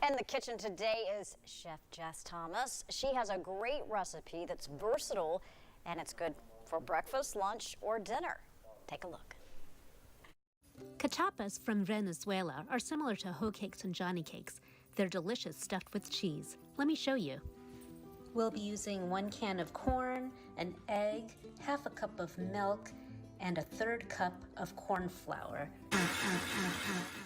In the kitchen today is Chef Jess Thomas. She has a great recipe that's versatile and it's good for breakfast, lunch, or dinner. Take a look. Cachapas from Venezuela are similar to hoe cakes and johnny cakes. They're delicious stuffed with cheese. Let me show you. We'll be using 1 can of corn, an egg, half a cup of milk, and a 1/3 cup of corn flour.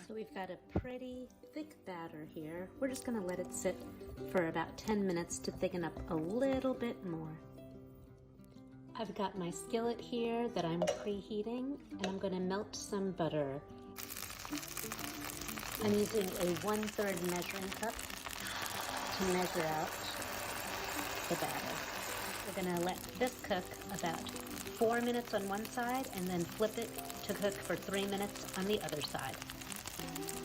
So we've got a pretty thick batter here. We're just gonna let it sit for about 10 minutes to thicken up a little bit more. I've got my skillet here that I'm preheating, and I'm gonna melt some butter. I'm using a 1/3 measuring cup to measure out the batter. We're gonna let this cook about 4 minutes on one side and then flip it to cook for 3 minutes on the other side.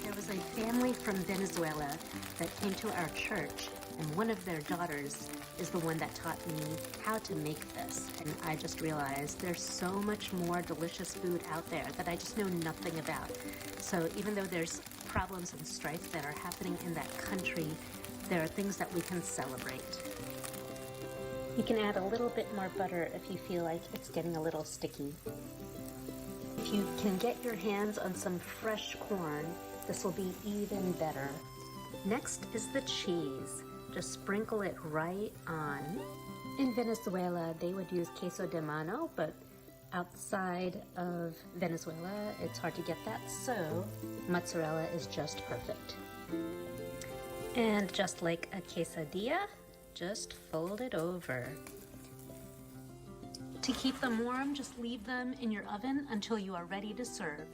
There was a family from Venezuela that came to our church, and one of their daughters is the one that taught me how to make this. And I just realized there's so much more delicious food out there that I just know nothing about. So even though there's problems and strife that are happening in that country, there are things that we can celebrate. You can add a little bit more butter if you feel like it's getting a little sticky. If you can get your hands on some fresh corn, this will be even better. Next is the cheese. Just sprinkle it right on. In Venezuela, they would use queso de mano, but outside of Venezuela, it's hard to get that, so mozzarella is just perfect. And just like a quesadilla, just fold it over. To keep them warm, just leave them in your oven until you are ready to serve.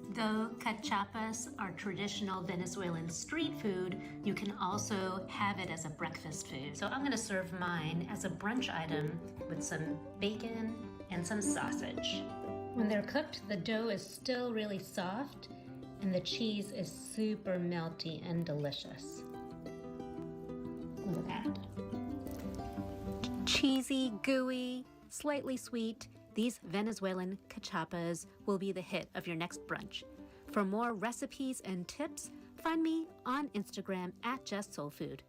Though cachapas are traditional Venezuelan street food, you can also have it as a breakfast food. So I'm gonna serve mine as a brunch item with some bacon and some sausage. When they're cooked, the dough is still really soft and the cheese is super melty and delicious. Look at that. Cheesy, gooey, slightly sweet, these Venezuelan cachapas will be the hit of your next brunch. For more recipes and tips, find me on Instagram @JessSoulFood.